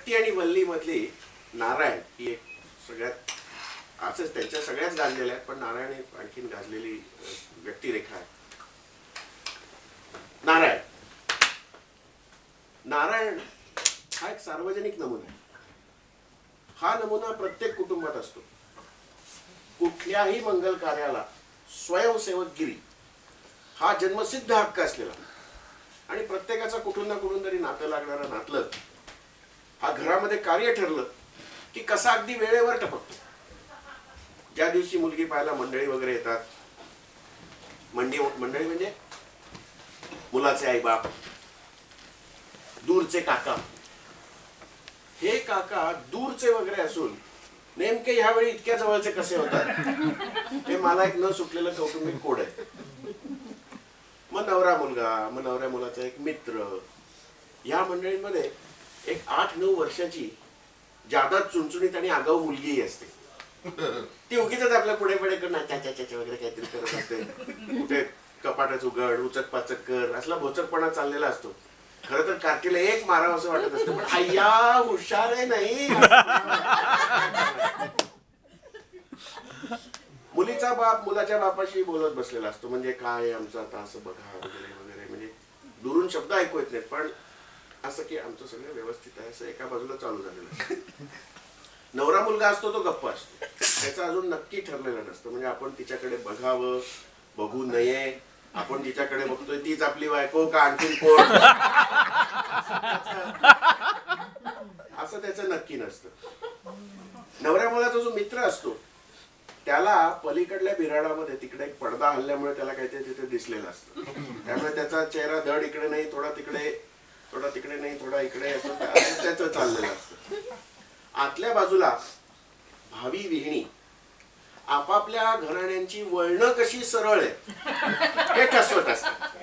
भक्ती आणि वल्ली मधली नारायण ही एक सगळ्यात असंच त्यांच्या सगळ्याच गाजलेल्या आहेत, पण नारायण एक आणखीन गाजलेली व्यक्तिरेखा आहे. नारायण नारायण हा एक सार्वजनिक नमुना आहे. हा नमुना प्रत्येक कुटुंबात असतो. कुठल्याही मंगल कार्याला स्वयंसेवकगिरी हा जन्मसिद्ध हक्क असलेला आणि प्रत्येकाचा कुठून ना कुठून तरी नातं लागणारं नातलं हा घरामध्ये कार्य ठरलं की कसा अगदी वेळेवर टपकतो. ज्या दिवशी मुलगी पाहायला मंडळी वगैरे येतात, मंडळी म्हणजे मुलाचे आई बाप, दूरचे काका, हे काका दूरचे वगैरे असून नेमके ह्यावेळी इतक्या जवळचे कसे होतात हे मला एक न सुटलेलं कौटुंबिक कोड आहे. मग नवरा मुलगा, मग नवऱ्या मुलाचा एक मित्र, या मंडळींमध्ये एक 8-9 वर्षाची जादा चुणचुणीत आणि आगाऊ मुलगीही असते. ती उगीच आपल्या पुढे पुढे करून चाचा वगैरे काहीतरी करत असते. कुठे कपाटाच उघड, उचक पाचक कर, असला भोचकपणा चाललेला असतो. खरं तर कार्टीला एक मारावं असं वाटत असतं, पण अय्या हुशार आहे नाही. मुलीचा बाप मुलाच्या बापाशी बोलत बसलेला असतो, म्हणजे काय आमचं आता असं बघा वगैरे वगैरे, म्हणजे दुरून शब्द ऐकू येत नाहीत, पण असं की आमचं सगळं व्यवस्थित आहे असं एका बाजूला चालू झालेलं. नवरा मुलगा असतो तो गप्प असतो, त्याचं अजून नक्की ठरलेलं नसतं. म्हणजे आपण तिच्याकडे बघावं, बघू नये, आपण जिच्याकडे बघतोय तीच आपली बायको का आणखीन कोण, असं त्याचं नक्की नसतं. नवऱ्या मुलाचा जो मित्र असतो त्याला पलीकडल्या बिराडामध्ये तिकडे एक पडदा हल्ल्यामुळे त्याला काहीतरी तिथे दिसलेलं असतं. त्यामुळे त्याचा चेहरा धड इकडे नाही, थोडा तिकडे, थोडा तिकडे नाही, थोडा इकडे, असं त्याचं चाललेलं असतं. आतल्या बाजूला भावी विहिणी आपापल्या घराण्यांची वळणं कशी सरळ आहे हे ठसवत असतात.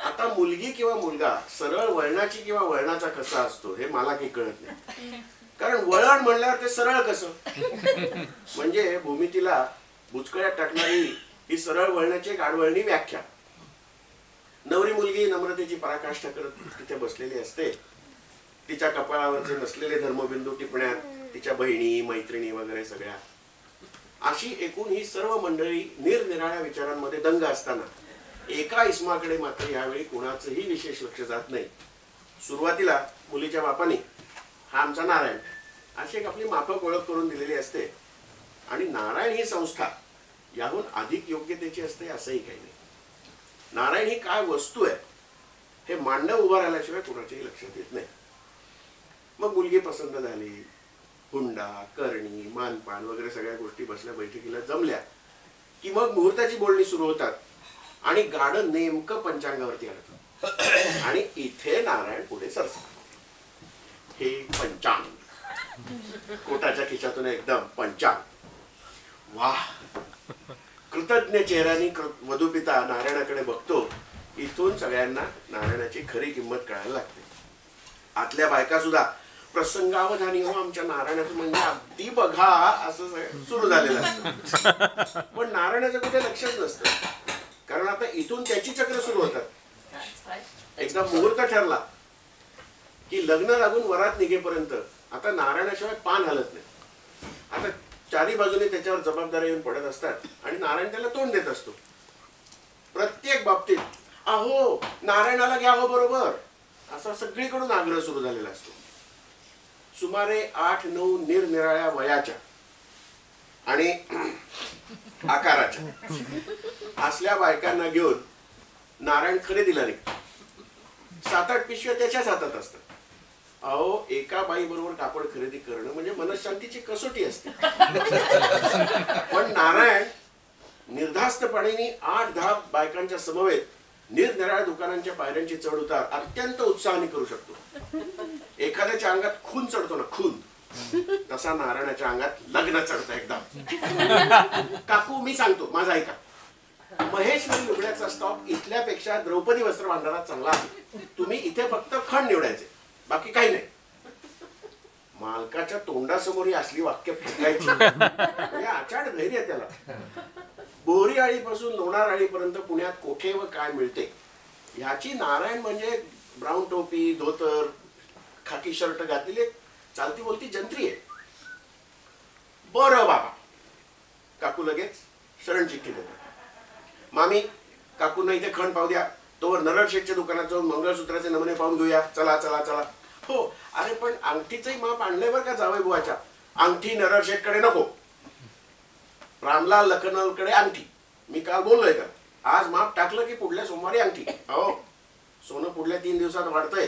आता मुलगी किंवा मुलगा सरळ वळणाची किंवा वळणाचा कसा असतो हे मला काही कळत नाही. कारण वळण म्हणल्यावर ते सरळ कसं, म्हणजे भूमितीला बुचकळ्यात टाकणारी ही सरळ वळणाची एक आडवळणी व्याख्या. नवरी मुलगी नम्रतेची पराकाष्ठा करत तिथे बसलेली असते. तिच्या कपाळावरचे नसलेले धर्मबिंदू टिपण्यात तिच्या बहिणी मैत्रिणी वगैरे सगळ्या, अशी एकूण ही सर्व मंडळी निरनिराळ्या विचारांमध्ये दंग असताना एका इस्माकडे मात्र यावेळी कुणाचंही विशेष लक्ष जात नाही. सुरुवातीला मुलीच्या बापाने हा आमचा नारायण अशी एक आपली माफक ओळख करून दिलेली असते, आणि नारायण ही संस्था याहून अधिक योग्यतेची असते असंही काही नाही. नारायण ही काय वस्तू आहे हे मांडव उभं राहिल्याशिवाय कुणाच्याही लक्षात येत नाही. मग मुलगी पसंत झाली, हुंडा, करणी, मानपान वगैरे सगळ्या गोष्टी बसल्या बैठकीला जमल्या की मग मुहूर्ताची बोलणी सुरू होतात आणि गाडं नेमकं पंचांगावरती आलं आणि इथे नारायण पुढे सरसा. हे पंचांग, कोटाच्या खिशातून एकदम पंचांग. वाह, कृतज्ञ चेहऱ्याने वधूपिता नारायणाकडे बघतो. इथून सगळ्यांना नारायणाची खरी किंमत कळायला लागते. आतल्या बायका सुद्धा प्रसंगावधानी हो आमच्या नारायणाचं म्हणजे अगदी बघा असं सुरू झालेलं असतं. पण नारायणाचं कुठे लक्षच नसतं, कारण आता इथून त्याची चक्र सुरू होतात. एकदा मुहूर्त ठरला की लग्न लागून वरात निघेपर्यंत आता नारायणाशिवाय पान हलत नाही. आता चारी बाजूने त्याच्यावर जबाबदाऱ्या येऊन पडत असतात आणि नारायण त्याला तोंड देत असतो. प्रत्येक बाबतीत अहो नारायणाला घ्या हो बरोबर, असा सगळीकडून आग्रह सुरू झालेला असतो. सुमारे 8-9 निरनिराळ्या वयाच्या आणि आकाराच्या असल्या बायकांना घेऊन नारायण खरेदीला निघतो. 7-8 पिशव्या त्याच्याच हातात असतात. अहो एका बाई बरोबर कापड खरेदी करणं म्हणजे मनशांतीची कसोटी असते. पण नारायण निर्धास्तपणे 8-10 बायकांच्या समवेत निरनिराळ्या दुकानांच्या पायऱ्यांची चढ उतार अत्यंत उत्साहाने करू शकतो. एखाद्याच्या अंगात खून चढतो ना, खून, तसा नारायणाच्या अंगात लग्न चढतं एकदम. काकू मी सांगतो माझा ऐका, महेश्वरी लुगड्याचा स्टॉक इथल्यापेक्षा द्रौपदी वस्त्र भांडारात चांगला आहे. तुम्ही इथे फक्त खण निवडायचे, बाकी काही नाही. मालकाच्या तोंडासमोर असली वाक्य फेकायची म्हणजे आचाड धैर्य त्याला. बोरी आळीपासून लोणार आळीपर्यंत पुण्यात कोठे व काय मिळते ह्याची नारायण म्हणजे ब्राऊन टोपी, धोतर, खाकी शर्ट घातलेली, चालती बोलती जंत्री आहे. बरं बाबा, काकू लगेच शरण चिठ्ठी देतात. मामी, काकूंना इथे खण पाहू द्या, तोवर नरड शेठच्या दुकानात जाऊन मंगळसूत्राचे नमुने पाहून घेऊया. चला चला चला. हो, अरे पण अंगठीचंही माप आणलंय बरं का जावई बुवाच्या. अंगठी नरड शेठकडे नको, रामलाल लखनौरकडे अंगठी. मी काल बोललोय का, आज माप टाकलं की पुढल्या सोमवारी अंगठी. अहो, सोनं पुढल्या 3 दिवसात वाढतंय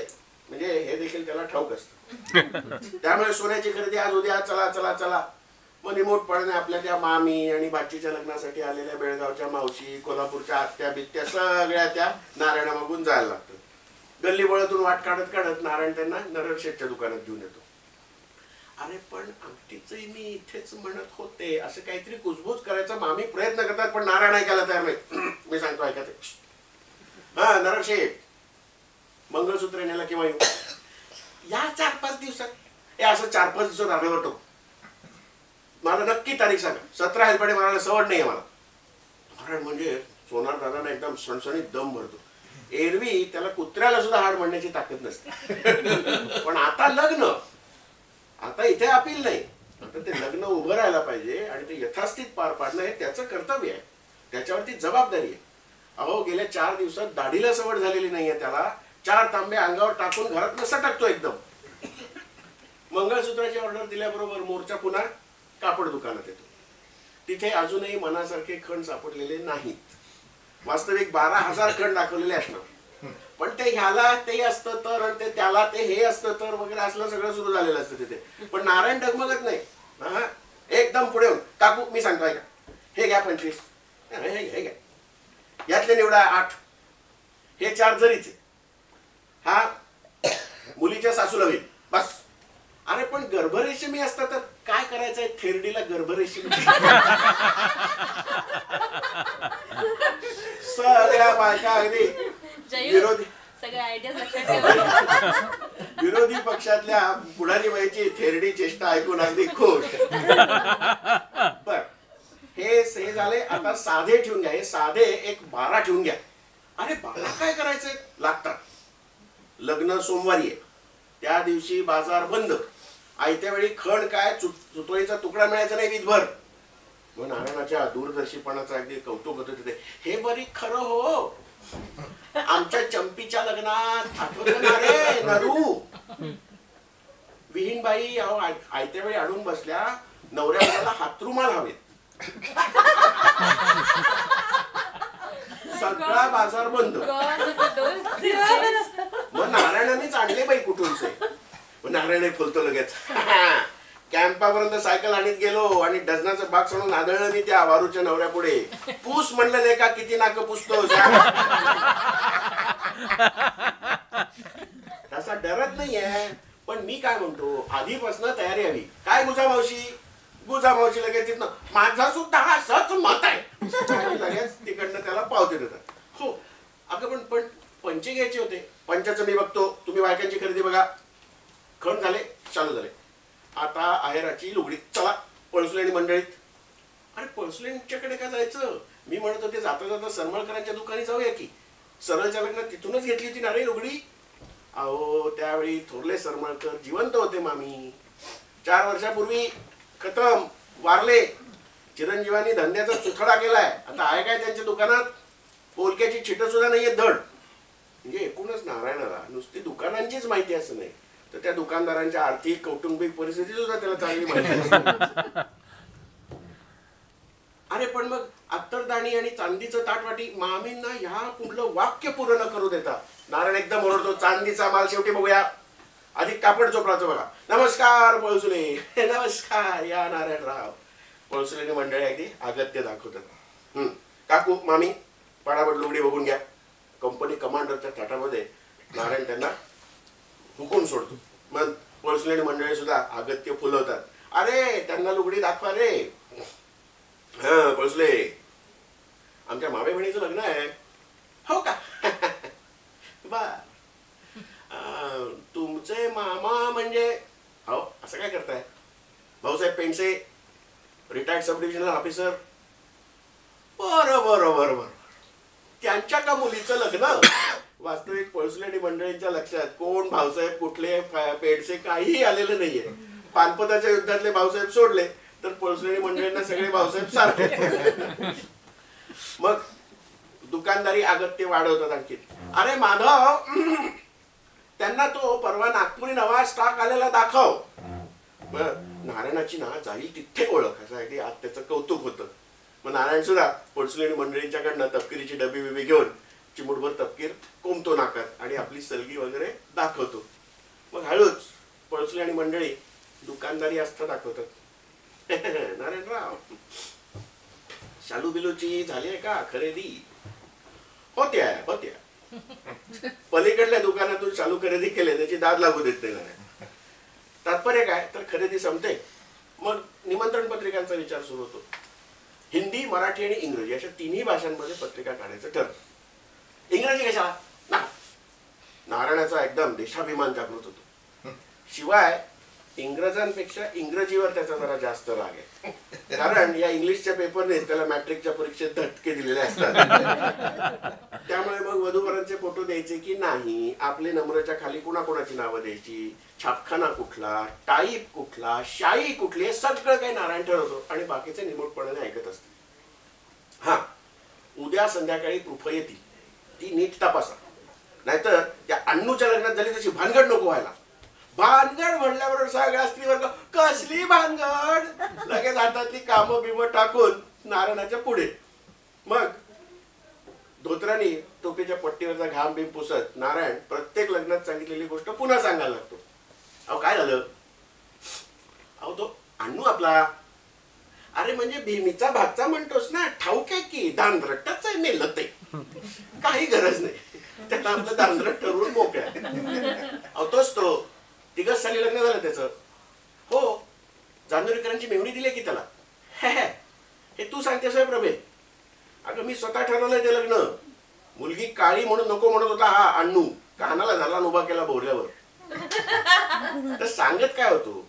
म्हणजे हे देखील त्याला ठाऊक असतं. त्यामुळे सोन्याची खरेदी आज उद्या, चला चला चला. मग निमूटपणाने आपल्या त्या मामी आणि बाचीच्या लग्नासाठी आलेल्या बेळगावच्या मावशी, कोल्हापूरच्या आत्या बित्या सगळ्या त्या नारायणामागून जायला लागतं. गल्लीबोळातून वाट काढत काढत नारायण त्यांना नरड शेठच्या दुकानात घेऊन येतो. अरे पण अंगठीचंही मी इथेच म्हणत होते, असं काहीतरी कुजबूज करायचा मामी प्रयत्न करतात, पण नारायण ऐकायला तयार नाही. मी सांगतो ऐका ते. हा नरड शेठ, मंगळसूत्र नेला केव्हा येऊ? या 4-5 दिवसात. हे असं 4-5 दिवसात आल्यावर तो मला नक्की तारीख सांगा. 17 हेलपाटे मारायला सवड नाही आहे मला. नारायण म्हणजे सोनार दादांना एकदम सणसणीत दम भरतो. एरवी त्याला कुत्र्याला सुद्धा हाड म्हणण्याची ताकद नसते. पण आता लग्न, आता इथे अपील नाही, आता ते लग्न उभं राहायला पाहिजे आणि ते यथास्थित पार पाडणं हे त्याचं कर्तव्य आहे, त्याच्यावरती जबाबदारी आहे. अहो, गेल्या 4 दिवसात दाढीला सवड झालेली नाहीये त्याला. 4 तांबे अंगावर टाकून घरात सटकतो एकदम. मंगळसूत्राची ऑर्डर दिल्याबरोबर मोर्चा पुन्हा कापड दुकानात येतो. तिथे अजूनही मनासारखे खण सापडलेले नाहीत. वास्तविक 12,000 खण दाखवलेले असणार, पण ते ह्याला ते असतं तर, आणि ते त्याला ते हे असतं तर वगैरे असलं सगळं सुरू झालेलं असतं तिथे. पण नारायण डगमगत नाही. हा, एकदम पुढे येऊन, काकू मी सांगतो ऐका, हे घ्या 25, हे घ्या, यातले निवडा 8, हे 4 जरीचे, हा मुलीच्या सासूला होईल बस. अरे पण गर्भरेषमी असतं तर काय करायचंय थेरडीला गर्भरेषमी? सगळ्या बायका अगदी विरोधी पक्षातल्या पुढारी बाईची थेरडी चेष्टा ऐकून अगदी खुश. बर, हे झाले. आता साधे ठेवून घ्या, हे साधे एक 12 ठेवून घ्या. अरे 12 काय करायचंय, लागतात. लग्न सोमवारी आहे, त्या दिवशी बाजार बंद. आयत्या वेळी खण काय सुतळीचा तुकडा मिळायचा नाही विधभर. मग नारायणाच्या दूरदर्शीपणाचं अगदी कौतुक होतं तिथे. हे बरी खरं हो, आमच्या चंपीच्या लग्नात आठवतं ना रे नरू, विहीनबाई आयत्या वेळी अडून बसल्या, नवऱ्या मुलाला हातरुमाल हवेत. सगळा बाजार बंद. मग नारायणानेच आणले बाई कुठूनचे. नारायण फुलतो लगेच. कॅम्पापर्यंत सायकल आणीत गेलो आणि डझनाचं बाग सोडून आदळलं मी त्या वारूच्या नवऱ्या पुढे. पूस म्हणलं नाही का, किती नाक पुसतो. तसा डरत नाहीये, पण मी काय म्हणतो, आधीपासून तयारी हवी. काय गुजा मावशी, गुजा मावशी लगेच तिथनं, माझा सुद्धा हा सच मत आहे. लगेच तिकडनं त्याला पावते देतात. हो अगं पण पंचे घ्यायचे होते. पंचाचं मी बघतो, तुम्ही बायकांची खरेदी बघा. खण झाले, चालू झाले. आता आहेराची लुगडी, चला पळसुलेणी मंडळीत. अरे पळसुलेणीच्याकडे का जायचं, मी म्हणत होते जाता जाता सरमळकरांच्या दुकानी जाऊया की. सरळच्या लग्नात तिथूनच घेतली होती ना रे लुगडी. अहो त्यावेळी थोरले सरमळकर जिवंत होते मामी. 4 वर्षापूर्वी खतम, वारले. चिरंजीवानी धंद्याचा चुथडा केलाय. आता आहे काय त्यांच्या दुकानात, पोलक्याची छिट सुद्धा नाहीये धड. म्हणजे एकूणच नारायणाला नुसती दुकानांचीच माहिती असं नाही, तर त्या दुकानदारांच्या आर्थिक कौटुंबिक परिस्थिती सुद्धा त्याला चांगली माहिती असते. अरे पण मग अत्तरदाणी आणि चांदीचं ताटवाटी मामींना ह्या पुढलं वाक्य पूर्ण न करू देता नारायण एकदम ओरडतो, चांदीचा माल शेवटी बघूया, आधी कापड चोपडाचं बघा. नमस्कार पळसुले. नमस्कार, या नारायणराव. पळसुलेने मंडळी अगदी अगत्य दाखवतात. काकू मामी पडापड लुगडी बघून घ्या. कंपनी कमांडरच्या ताटामध्ये नारायण त्यांना हुकून सोडतो. मग पळसुलेने मंडळी सुद्धा अगत्य फुलवतात. अरे त्यांना लुगडी दाखवा रे. हा पळसुले, आमच्या मामे बहिणीचं लग्न आहे. हो का? बर, तुमचे मामा म्हणजे हो असं काय करताय? भाऊसाहेब पेंडसे, रिटायर्ड सब डिव्हिजनल ऑफिसर. बरं बरं बरं बरं, त्यांच्या का मुलीचं लग्न? वास्तविक पळसुलेणी मंडळींच्या लक्षात कोण भाऊसाहेब कुठले पेडसे काहीही आलेलं नाहीये. पानपताच्या युद्धातले भाऊसाहेब सोडले तर पळसुलेणी मंडळींना सगळे भाऊसाहेब सारखे. मग दुकानदारी अगत्य वाढवतात आणखी. अरे माधव, त्यांना तो परवा नागपुरी नवा स्टॉक आलेला दाखव. नारायणाची ना जाईल तिथे ओळख असं आहे की आज त्याचं कौतुक होतं. मग नारायण सुद्धा पळसुलेणी मंडळींच्याकडनं तपकिरीची डबी बिबी घेऊन चिमुटभर तपकीर कोंबतो नाकात आणि आपली सलगी वगैरे दाखवतो. मग हळूच पळसुलेणी मंडळी दुकानदारी असता दाखवतात. नारायणराव, शालू बिलूची झाली आहे का खरेदी? होत्या. पलीकडल्या दुकानातून शालू खरेदी केले त्याची दाद लागू देत नाही. तात्पर्य काय तर खरेदी संपते. मग निमंत्रण पत्रिकांचा विचार सुरू होतो. हिंदी, मराठी आणि इंग्रजी अशा तिन्ही भाषांमध्ये पत्रिका काढायचं ठरतं. इंग्रजी कशाला? नारायणाचा एकदम देशाभिमान जागृत होतो. शिवाय इंग्रजांपेक्षा इंग्रजीवर त्याचा जरा जास्त राग आहे. कारण या इंग्लिशच्या पेपरने त्याला मॅट्रिकच्या परीक्षेत धटके दिलेले असतात. त्यामुळे मग वधूवरांचे फोटो द्यायचे की नाही, आपले नंबराच्या खाली कुणाकुणाची नावं द्यायची, छापखाना कुठला, टाईप कुठला, शाई कुठली, हे सगळं काही नारायण ठरवतो आणि बाकीचे निमूटपणाने ऐकत असते. हा, उद्या संध्याकाळी प्रूफ येतील, ती नीट तपासा. नाहीतर त्या अण्णूच्या लग्नात झाली तशी भानगड नको व्हायला. भानगड म्हणल्याबरोबर सगळ्या स्त्रीवर्ग कसली भानगड, लगेच हातातली कामं बिमं टाकून नारायणाच्या पुढे. मग धोत्राने टोपीच्या पट्टीवरचा घाम बिम पुसत नारायण प्रत्येक लग्नात सांगितलेली गोष्ट पुन्हा सांगायला लागतो. अहो काय झालं? अहो तो अण्णू आपला. अरे म्हणजे भीमीचा भागचा म्हणतोस ना, ठाऊक आहे की दांद्रटच आहे, मेलं ते काही गरज नाही, त्याला आपलं दांद्रट ठरवून मोकळ्या. अहो तोच तो 3 साली लग्न झालं त्याचं. हो, जांभेडकरांची मेहुणी दिली की त्याला. हे तू सांगतेस प्रभे? अगं मी स्वतः ठरवलंय ते लग्न. मुलगी काळी म्हणून नको म्हणत होता हा अण्णू, कानाला झाला उभा केला बोरल्यावर. तर सांगत काय होतो,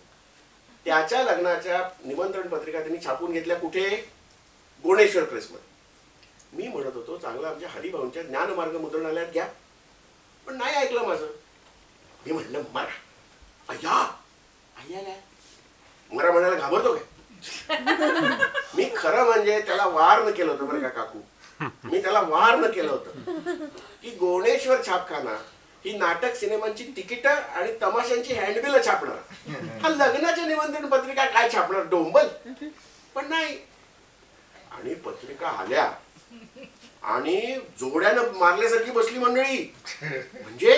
त्याच्या लग्नाच्या निमंत्रण पत्रिका त्यांनी छापून घेतल्या कुठे? गोणेश्वर प्रेसमध्ये. मी म्हणत होतो चांगला आमच्या हरिभाऊंच्या ज्ञानमार्ग मुद्रणालयात घ्या, पण नाही ऐकलं माझं. मी म्हणलं मरा. अय्या मरा म्हणायला घाबरतो काय? मी खरं म्हणजे त्याला वार्न केलं होतं बरं का काकू. मी त्याला वार्न केलं होतं की गोणेश्वर छापखाना ही नाटक सिनेमांची तिकीट आणि तमाशांची हँडबिल छापणार, हा लग्नाच्या निमंत्रण पत्रिका काय छापणार, डोंबल. पण नाही. आणि पत्रिका आल्या आणि जोड्यानं मारल्यासारखी बसली मंडळी. म्हणजे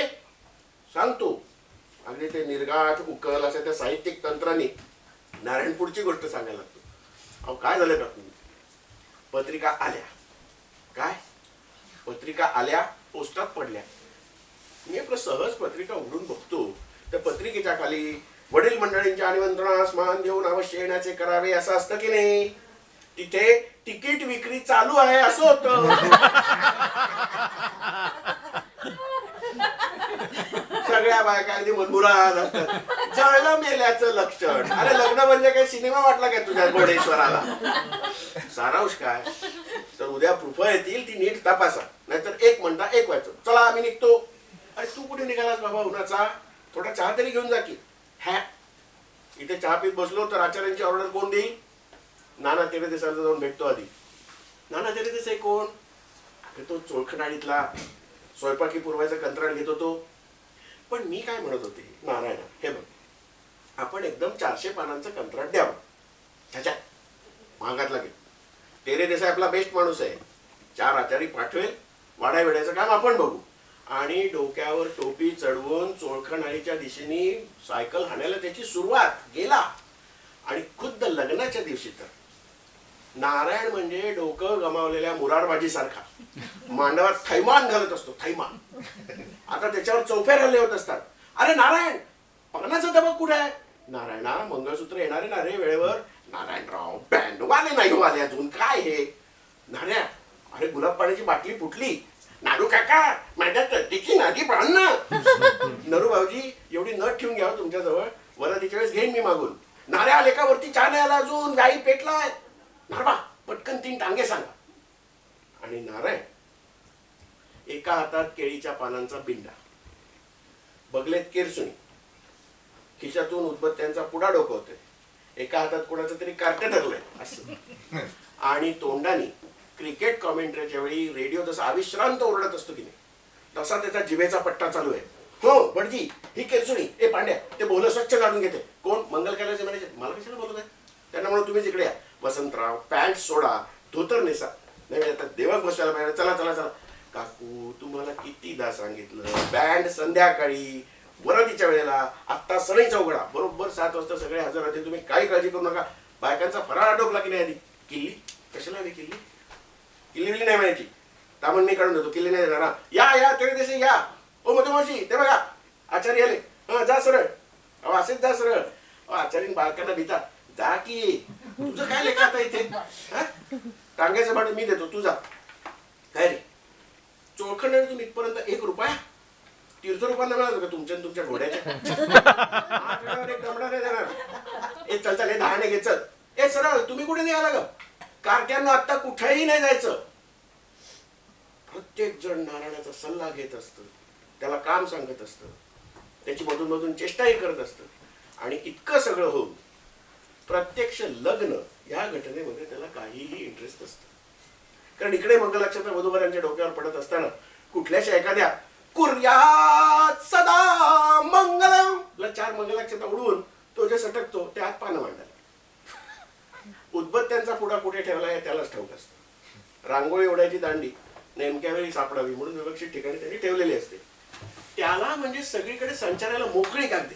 सांगतो अगदी ते निर्गाठ उकल अशा त्या साहित्यिक तंत्राने नारायण पुढची गोष्ट सांगायला लागतो. अहो काय झालं काकू, पत्रिका आल्या. काय पत्रिका आल्या, पोस्टात पडल्या. मी आपलं सहज पत्रिका उघडून बघतो, त्या पत्रिकेच्या खाली वडील मंडळींच्या निमंत्रणास मान देऊन अवश्य येण्याचे करावे असं असतं की नाही. तिथे तिकीट विक्री चालू आहे असं होतं. सगळ्या बायका अगदी मनमुराद असतात. जळलं मेल्याचं लक्षण. अरे लग्न म्हणजे काय सिनेमा वाटला काय तुझ्या गोडेश्वराला? सारांश काय तर उद्या प्रूफ येतील, ती नीट तपासा, नाहीतर एक म्हणता एक व्हायचं. चला आम्ही निघतो. अरे तू कुठे निघालास बाबा उन्हाचा? थोडा चहा तरी घेऊन जा की. इथे चहा पीत बसलो तर आचार्यांची ऑर्डर कोण देईल? नाना तेरेदेसाईला जाऊन भेटतो आधी. नाना तेरेदेसाई कोण? अरे तो चोळखंडाळीतला स्वयंपाकी पुरवायचा कंत्राट घेत होतो. पण मी काय म्हणत होते, नारायण हे बघ, आपण एकदम 400 पानांचं कंत्राट द्यावं. त्याच्या महागात लागेल. तेरेदेसाई आपला बेस्ट माणूस आहे. 4 आचारी पाठवेल, वाड्या वेड्याचं काम आपण बघू. आणि डोक्यावर टोपी चढवून चोळखंडाळीच्या दिशेने सायकल हाणायला त्याची सुरुवात गेला. आणि खुद्द लग्नाच्या दिवशी तर नारायण म्हणजे डोकं गमावलेल्या मुरारबाजी सारखा मांडवात थैमान घालत असतो. थैमान. आता त्याच्यावर चौफेर हल्ले होत असतात. अरे नारायण, पानाचा दबक कुठे आहे? नारायणा, मंगळसूत्र येणारे ना रे वेळेवर. नारायणराव बँड वाले नाही वाले अजून. काय हे नाऱ्या? अरे गुलाब पाण्याची बाटली फुटली. नारू काका, माझ्या तट्टीची नादी बांध ना. नरू भाऊजी, एवढी नट ठेवून घ्यावं तुमच्याजवळ, वरातीच्या वेळेस घेईन मी मागून. नाऱ्या आले का वरती? चहा नाही आला अजून, गाई पेटलाय. नारबा पटकन 3 टांगे सांगा. आणि नारायण एका हातात केळीच्या पानांचा बिंडा, बगलेत केरसुणी, खिशातून उदबत्त्यांचा पुडा डोकवतोय, एका हातात कोणाचं तरी कार्ट धरलंय असं, आणि तोंडाने क्रिकेट कॉमेंट्रीच्या वेळी रेडिओ जसा अविश्रांत ओरडत असतो की नाही तसा त्याचा जिभेचा पट्टा चालू आहे. हो भटजी, ही केरसुणी, ए पांड्या, ते बोल स्वच्छ काढून घेते. कोण? मंगल कैलास मॅनेजर. मला कशाला बोलत आहे? त्यांना म्हणून तुम्हीच इकडे या. वसंतराव, पॅन्ट सोडा, धोतर नेसा. नाही आता देवक बसायला पाहिजे. चला चला चला. काकू, तुम्हाला कितीदा सांगितलं, बँड संध्याकाळी वरातीच्या वेळेला, आत्ता सणईचा उघडा, बरोबर 7 वाजता सगळे हजर होते. तुम्ही काही काळजी करू नका. बायकांचा फराळ आटोपला की नाही आधी? किल्ली कशाला हवी? किल्ली किल्ली नाही म्हणायची. तामण मी काढून देतो. किल्ली नाही देणार. या या तेरे देशे या. ओ मधुमाशी, ते बघा आचार्य आले. हा जा सरळ. अहो असेच जा सरळ. आचार्य बालकांना भिता. जा की. तुझं काय लेखा आता इथे? टांग्याचं भाडं मी देतो, तू जा. काय रे चोळखंड, तुम्ही इथपर्यंत 1 रुपया तीर्थरूपांना मिळालं का तुमच्या तुमच्या घोड्याच्या? एक दमडा नाही देणार. ए चल चल, हे 10 घे चल. ए सरळ, तुम्ही कुठे निघाला ग? कारक्यांना आता कुठेही नाही जायचं. प्रत्येक जण नारायणाचा सल्ला घेत असतं, त्याला काम सांगत असतं, त्याची मधून मधून चेष्टाही करत असतं. आणि इतकं सगळं होऊन प्रत्यक्ष लग्न या घटनेमध्ये त्याला काहीही इंटरेस्ट नसतं. कारण इकडे मंगलाक्षत्र वधूवरांच्या डोक्यावर पडत असताना कुठल्याशा एखाद्या कुर्यात सदा मंगलम ला 4 मंगलाक्षत्र उडवून तो जे सटकतो त्यात पानं मांडायला. उदबत्त्यांचा पुडा कुठे ठेवलाय त्यालाच ठाऊक असतं. रांगोळी ओढायची दांडी नेमक्या वेळी सापडावी म्हणून विवक्षित ठिकाणी त्यांनी ठेवलेली असते. त्याला म्हणजे सगळीकडे संचारायला मोकळी कागदी.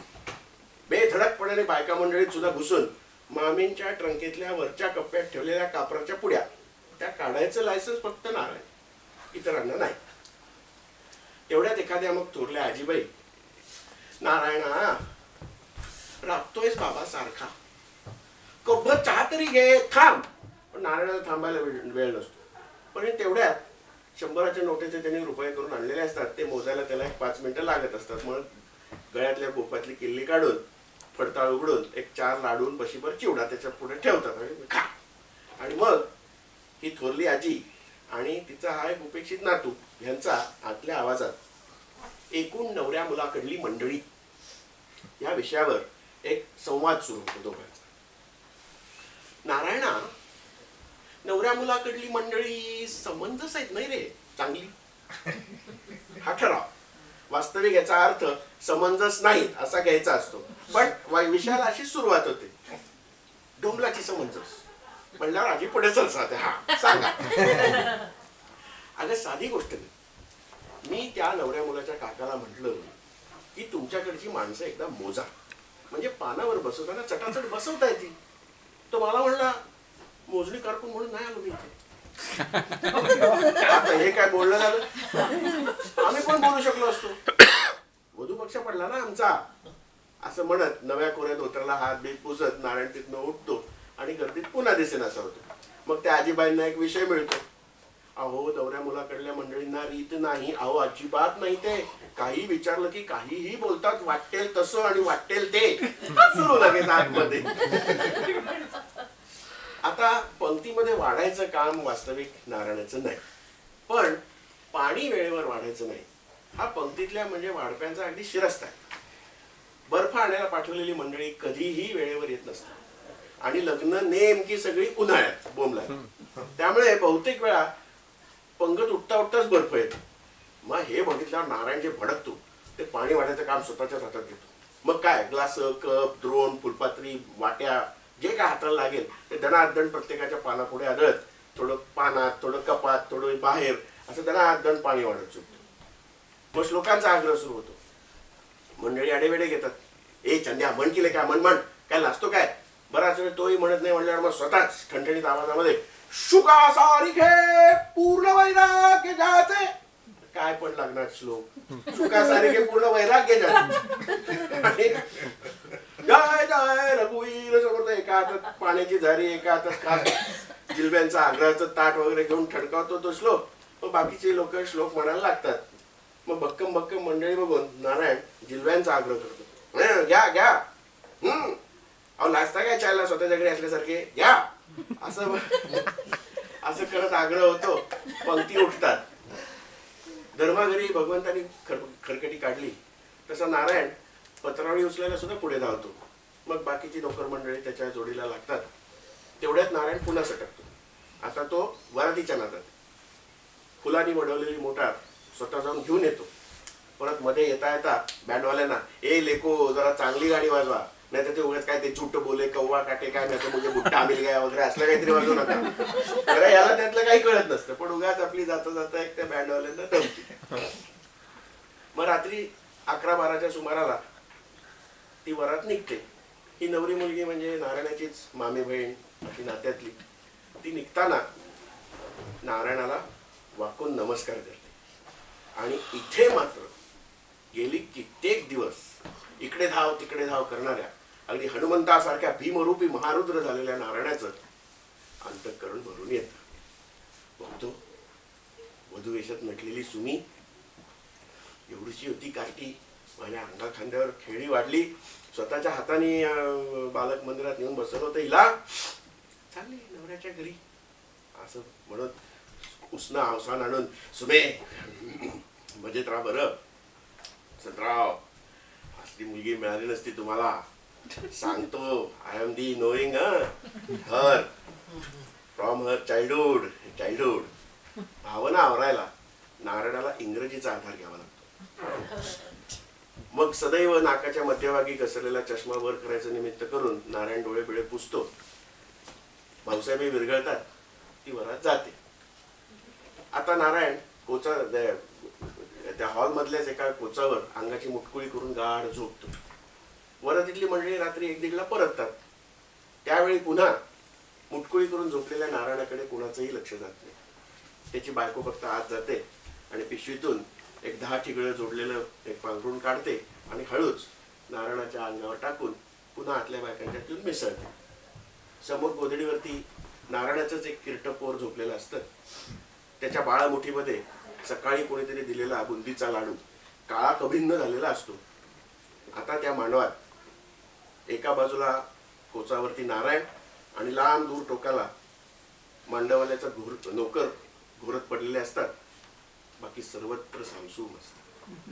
बेधडकपणाने बायका मंडळीत सुद्धा घुसून मामींच्या ट्रंकेतल्या वरच्या कप्प्यात ठेवलेल्या कापराच्या पुड्या त्या काढायचं लायसन्स फक्त नारायण, इतरांना नाही. तेवढ्यात एखाद्या मग थोरल्या आजीबाई, नारायणा राबतोयस बाबा सारखा, कपभर चहा तरी घे, थांब. पण नारायणाला थांबायला वेळ नसतो. पण तेवढ्यात 100च्या नोटेचे त्यांनी रुपये करून आणलेले असतात. ते मोजायला त्याला 5 मिनिटं लागत असतात. मग गळ्यातल्या गोपातली किल्ली काढून फडताळ उघडून 4 लाडून बशीभर चिवडा त्याच्या पुढे ठेवतात आणि खा. आणि मग ही थोरली आजी आणि तिचा हा एक उपेक्षित नातू यांचा आतल्या आवाजात एकूण नवऱ्या मुलाकडली मंडळी या विषयावर एक संवाद सुरू होतो दोघांचा. नारायणा, नवऱ्या मुलाकडली मंडळी समंजस आहेत नाही रे चांगली? हा ठराव. वास्तविक याचा अर्थ समंजस नाहीत असा घ्यायचा असतो. पण विषयाला अशी सुरुवात होते. डोंबलाची समंजस म्हणल्यावर आजी पुढे चल साधे. हा सांगा. अगं साधी गोष्ट नाही. मी त्या नवऱ्या मुलाच्या काकाला म्हटलं की तुमच्याकडची माणसं एकदा मोजा, म्हणजे पानावर बसवताना चटाचट बसवता येतील. तो मला म्हणला मोजणी कारकून म्हणून नाही आलो मी इथे. आता हे काय बोलणं झालं? आम्ही पण बोलू शकलो असतो. वधू पक्ष पडला ना आमचा असं म्हणत नव्या कोऱ्या धोतरला हात बीत पुसत नारायण तिथनं उठतो आणि गर्दीत पुन्हा दिसेन असा होतो. मग त्या आजीबाईंना एक विषय मिळतो. अहो नवऱ्या मुलाकडल्या मंडळींना रीत नाही. अहो अजिबात नाही. ते काही विचारलं की काहीही बोलतात, वाटेल तसं आणि वाटेल ते सुरू लगेच आतमध्ये. आता पंक्तीमध्ये वाढायचं काम वास्तविक नारायणाचं नाही, पण पाणी वेळेवर वाढायचं नाही हा पंक्तीतल्या म्हणजे वाढप्यांचा अगदी शिरस्त आहे. बर्फ आणायला पाठवलेली मंडळी कधीही वेळेवर येत नसतात आणि लग्न नेमकी सगळी उन्हाळ्यात बोंबलाय. त्यामुळे बहुतेक वेळा पंगत उठता उठताच बर्फ येतो. मग हे बघितल्यावर नारायण जे भडकतो ते पाणी वाढायचं काम स्वतःच्याच हातात घेतो. मग काय ग्लास, कप, द्रोण, फुलपात्री, वाट्या जे काय हाताला लागेल ते दणादण प्रत्येकाच्या पानापुढे आदळत, थोडं पानात, थोडं कपात, थोडं बाहेर, असं दणादण पाणी वाढत सुटतं. मग श्लोकांचा आग्रह सुरू होतो. मंडळी आडेवेडे घेतात. ए चंद्या म्हण केले काय, म्हण म्हण, काय लाजतो काय? बराच वेळ तोही म्हणत नाही म्हणल्यावर मग स्वतःच ठणठणीत आवाजामध्ये शुका सारिखे पूर्ण वैराग्य जाते. काय पण लागणार श्लोक. शुका सारिखे पूर्ण वैराग्य जाते. जय जय रघुवीर समर्थ. एका हातात पाण्याची झारी, एका हातात खास जिलब्यांचा आग्रहाचं ताट वगैरे घेऊन ठणकावतो तो श्लोक. मग बाकीचे लोक श्लोक म्हणायला लागतात. मग भक्कम भक्कम मंडळी बघून नारायण जिलब्यांचा आग्रह करतो. घ्या घ्या. अहो लाजता काय चायला स्वतःच्याकडे असल्यासारखे घ्या असं असं करत आग्रह होतो. पंक्ती उठतात. धर्माघरी भगवंतानी खरकटी काढली तसा नारायण पत्रावळी उचलायला सुद्धा पुढे धावतो. मग बाकीची नोकर मंडळी त्याच्या जोडीला लागतात. तेवढ्यात नारायण पुन्हा सटकतो. आता तो वरातीच्या नादात फुलांनी मडवलेली मोटार स्वतः जाऊन घेऊन येतो. परत मध्ये येता येता बँडवाल्यांना, ए लेको जरा चांगली गाडी वाजवा, नाही तर ते उगाच काय ते झुट्ट बोले कव्वा काटे काय नाही तर म्हणजे बुट्टा मिल गया वगैरे असलं काहीतरी वाजवू नका. तर याला त्यातलं काही कळत नसतं, पण उगाच आपली जाता जाता एक त्या बँडवाल्यांना धमकी. मग रात्री 11-12च्या सुमाराला ती वरात निघते. ही नवरी मुलगी म्हणजे नारायणाचीच मामी बहीण अशी नात्यातली. ती निघताना नारायणाला वाकून नमस्कार करते. आणि इथे मात्र गेली कित्येक दिवस इकडे धाव तिकडे धाव करणाऱ्या अगदी हनुमंतासारख्या भीमरूपी महारुद्र झालेल्या नारायणाचं अंतःकरण भरून येतं. बघतो वधू वेशात नटलेली सुमी एवढीशी होती कार्टी, माझ्या अंगा खांद्यावर खेळी वाढली, स्वतःच्या हाताने बालक मंदिरात नेऊन बसवलं होतं हिला, चालली नवऱ्याच्या घरी असं म्हणत उसना अवसान आणून, सुमे मजेत राहा बरं संतराव, असली मुलगी मिळाली नसती तुम्हाला सांगतो. I am the knowing her from her childhood. भावना आवरायला नारायणाला इंग्रजीचा आधार घ्यावा लागतो. मग सदैव नाकाच्या मध्यभागी घसरलेला चष्मा वर करायचं निमित्त करून नारायण डोळे बिळे पुसतो. भाऊसाहेब विरघळतात. ती वरात जाते. आता नारायण कोचा त्या हॉल मधल्याच एका कोचावर अंगाची मुटकुळी करून गाढ झोपतो. वरातीतली मंडळी रात्री 1-1:30ला परततात. त्यावेळी पुन्हा मुटकुळी करून झोपलेल्या नारायणाकडे कुणाचंही लक्ष जात नाही. त्याची बायको फक्त आत जाते आणि पिशवीतून एक 10 ठिगळं जोडलेलं एक पांघरूण काढते आणि हळूच नारायणाच्या अंगावर टाकून पुन्हा आतल्या बायकांच्यात येऊन मिसळते. समोर गोधडीवरती नारायणाचंच एक किरटपोर झोपलेलं असतं. त्याच्या बाळामुठीमध्ये सकाळी कोणीतरी दिलेला बुंदीचा लाडू काळा कभिन्न झालेला असतो. आता त्या मांडवात एका बाजूला कोचावरती नारायण आणि लांब दूर टोकाला मांडवाल्याचा नोकर घोरत पडलेले असतात. बाकी सर्वत्र सामसूम असतात.